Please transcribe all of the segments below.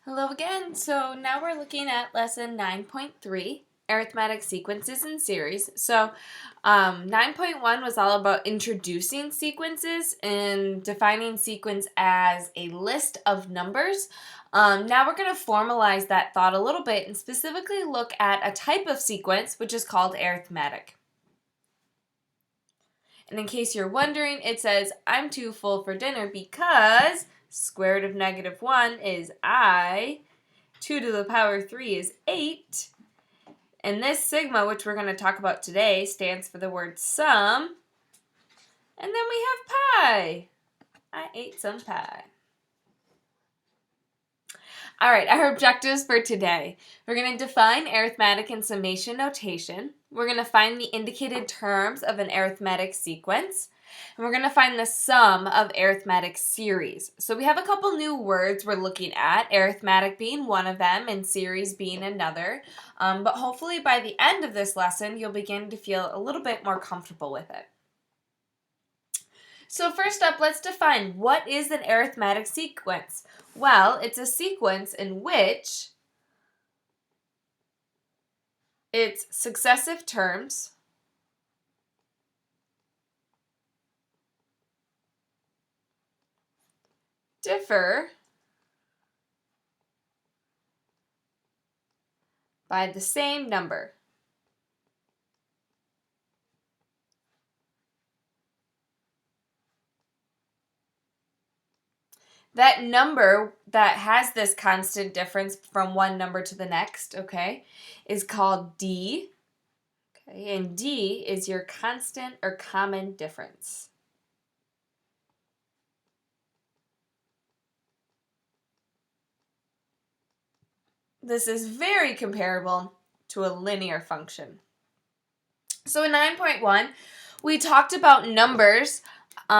Hello again. So now we're looking at lesson 9.3, arithmetic sequences and series. So 9.1 was all about introducing sequences and defining sequence as a list of numbers. Now we're going to formalize that thought a little bit and specifically look at a type of sequence which is called arithmetic. And in case you're wondering, it says, I'm too full for dinner because square root of negative 1 is I, 2 to the power 3 is 8, and this sigma, which we're going to talk about today, stands for the word sum, and then we have pi. I ate some pie. All right, our objectives for today. We're going to define arithmetic and summation notation. We're going to find the indicated terms of an arithmetic sequence. And we're going to find the sum of arithmetic series. So we have a couple new words we're looking at, arithmetic being one of them and series being another. But hopefully by the end of this lesson, you'll begin to feel a little bit more comfortable with it. So first up, let's define what is an arithmetic sequence. Well, it's a sequence in which its successive terms differ by the same number. That number that has this constant difference from one number to the next, okay, is called D. Okay, and D is your constant or common difference. This is very comparable to a linear function. So in 9.1, we talked about numbers. We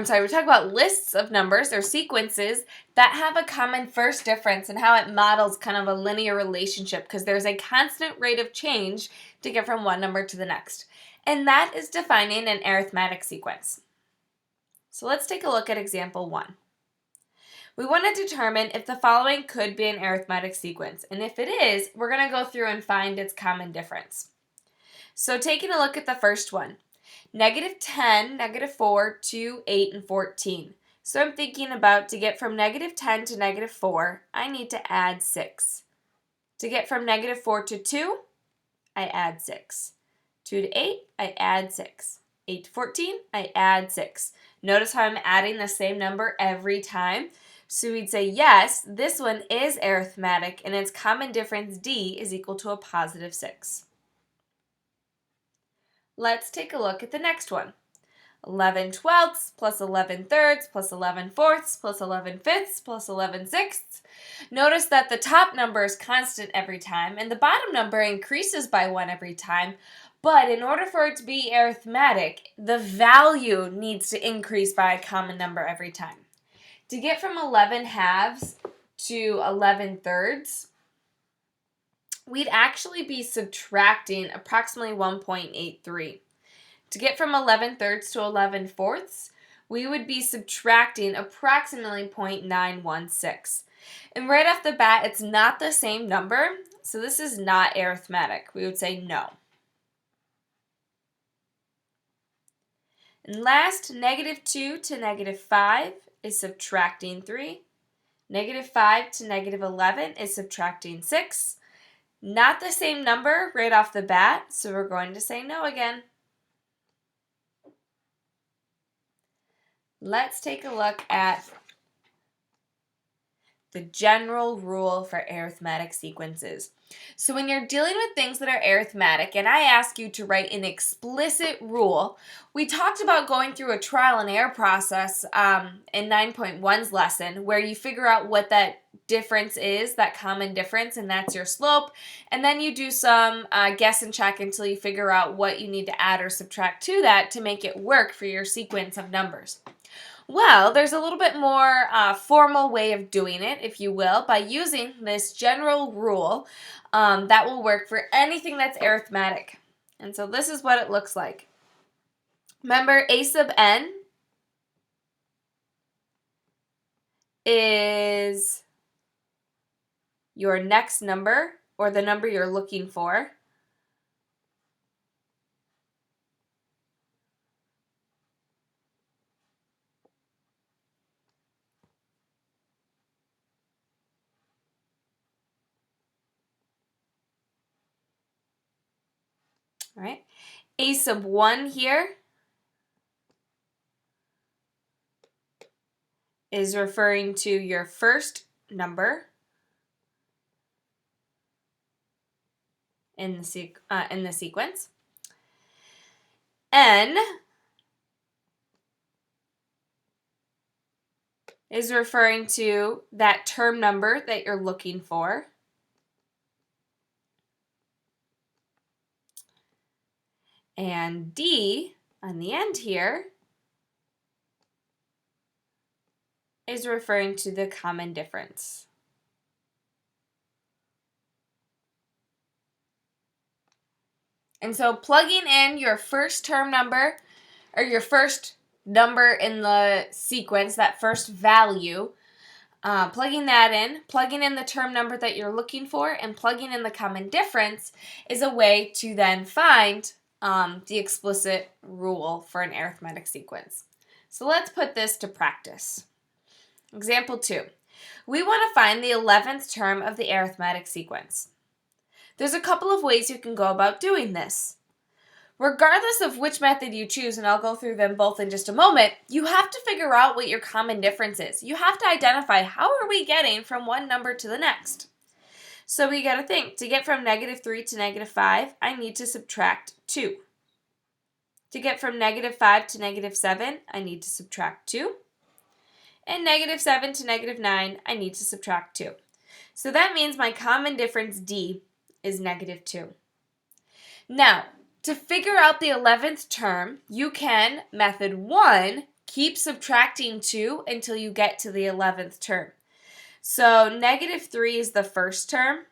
talked about lists of numbers or sequences that have a common first difference and how it models kind of a linear relationship because there's a constant rate of change to get from one number to the next. And that is defining an arithmetic sequence. So let's take a look at example 1. We want to determine if the following could be an arithmetic sequence. And if it is, we're going to go through and find its common difference. So taking a look at the first one. Negative 10, negative 4, 2, 8, and 14. So I'm thinking about to get from negative 10 to negative 4, I need to add 6. To get from negative 4 to 2, I add 6. 2 to 8, I add 6. 8 to 14, I add 6. Notice how I'm adding the same number every time. So we'd say, yes, this one is arithmetic, and its common difference, D, is equal to a positive 6. Let's take a look at the next one. 11 twelfths plus 11 thirds plus 11 fourths plus 11 fifths plus 11 sixths. Notice that the top number is constant every time and the bottom number increases by 1 every time. But in order for it to be arithmetic, the value needs to increase by a common number every time. To get from 11 halves to 11 thirds, we'd actually be subtracting approximately 1.83. To get from 11 thirds to 11 fourths, we would be subtracting approximately 0.916. And right off the bat, it's not the same number, so this is not arithmetic. We would say no. And last, negative 2 to negative 5 is subtracting 3. Negative 5 to negative 11 is subtracting 6. Not the same number right off the bat, so we're going to say no again. Let's take a look at the general rule for arithmetic sequences. So when you're dealing with things that are arithmetic, and I ask you to write an explicit rule, we talked about going through a trial and error process in 9.1's lesson where you figure out what that difference is, that common difference, and that's your slope, and then you do some guess and check until you figure out what you need to add or subtract to that to make it work for your sequence of numbers. Well, there's a little bit more formal way of doing it, if you will, by using this general rule that will work for anything that's arithmetic. And so this is what it looks like. Remember, a sub n is your next number, or the number you're looking for. All right, a sub 1 here is referring to your first number in the sequence. N is referring to that term number that you're looking for. And D on the end here is referring to the common difference. And so plugging in your first term number, or your first number in the sequence, that first value, plugging that in, plugging in the term number that you're looking for, and plugging in the common difference is a way to then find the explicit rule for an arithmetic sequence. So let's put this to practice. Example 2. We want to find the 11th term of the arithmetic sequence. There's a couple of ways you can go about doing this. Regardless of which method you choose, and I'll go through them both in just a moment, you have to figure out what your common difference is. You have to identify how are we getting from one number to the next. So we got to think, to get from -3 to -5, I need to subtract 2. To get from -5 to -7, I need to subtract 2. And -7 to -9, I need to subtract 2. So that means my common difference D is -2. Now, to figure out the 11th term, you can, method 1, keep subtracting 2 until you get to the 11th term. So -3 is the first term,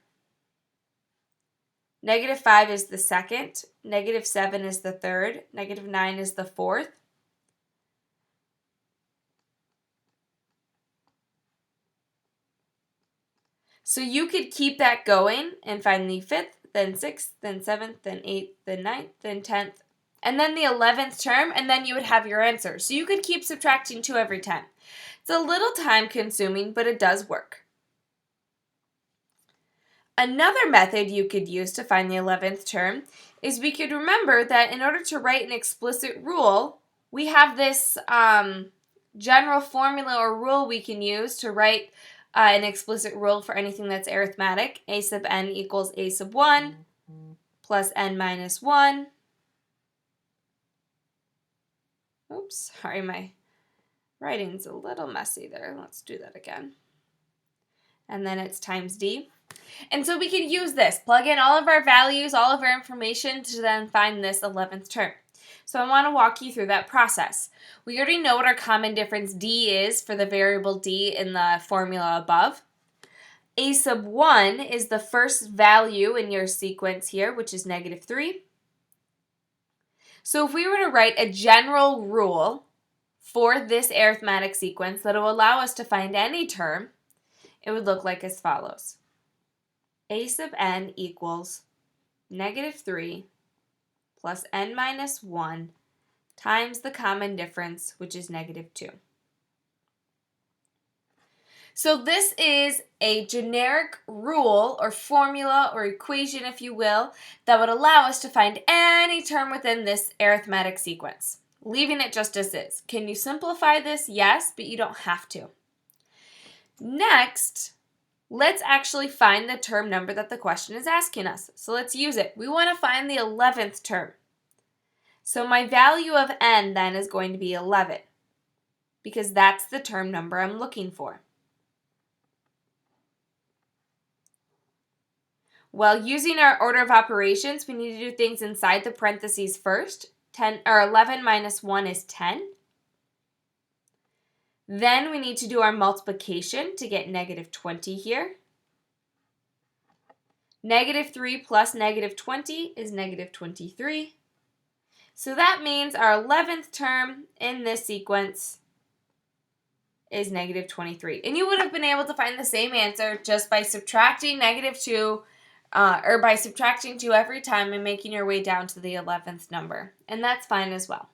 -5 is the second, -7 is the third, -9 is the fourth. So you could keep that going and find the 5th, then 6th, then 7th, then 8th, then 9th, then 10th, and then the 11th term, and then you would have your answer. So you could keep subtracting 2 every time. It's a little time consuming, but it does work. Another method you could use to find the 11th term is we could remember that in order to write an explicit rule, we have this general formula or rule we can use to write an explicit rule for anything that's arithmetic. A sub n equals a sub 1 plus n minus 1. Oops, sorry, my writing's a little messy there. Let's do that again. And then it's times d. And so we can use this, plug in all of our values, all of our information to then find this 11th term. So I want to walk you through that process. We already know what our common difference D is for the variable D in the formula above. A sub 1 is the first value in your sequence here, which is -3. So if we were to write a general rule for this arithmetic sequence that will allow us to find any term, it would look like as follows. A sub n equals -3 plus n minus 1 times the common difference, which is -2. So this is a generic rule or formula or equation, if you will, that would allow us to find any term within this arithmetic sequence, leaving it just as is. Can you simplify this? Yes, but you don't have to. Next, let's actually find the term number that the question is asking us. So let's use it. We want to find the 11th term. So my value of n then is going to be 11 because that's the term number I'm looking for. Well, using our order of operations, we need to do things inside the parentheses first. 11 minus 1 is 10. Then we need to do our multiplication to get -20 here. -3 plus -20 is -23. So that means our 11th term in this sequence is negative 23. And you would have been able to find the same answer just by subtracting negative 2, or by subtracting 2 every time and making your way down to the 11th number. And that's fine as well.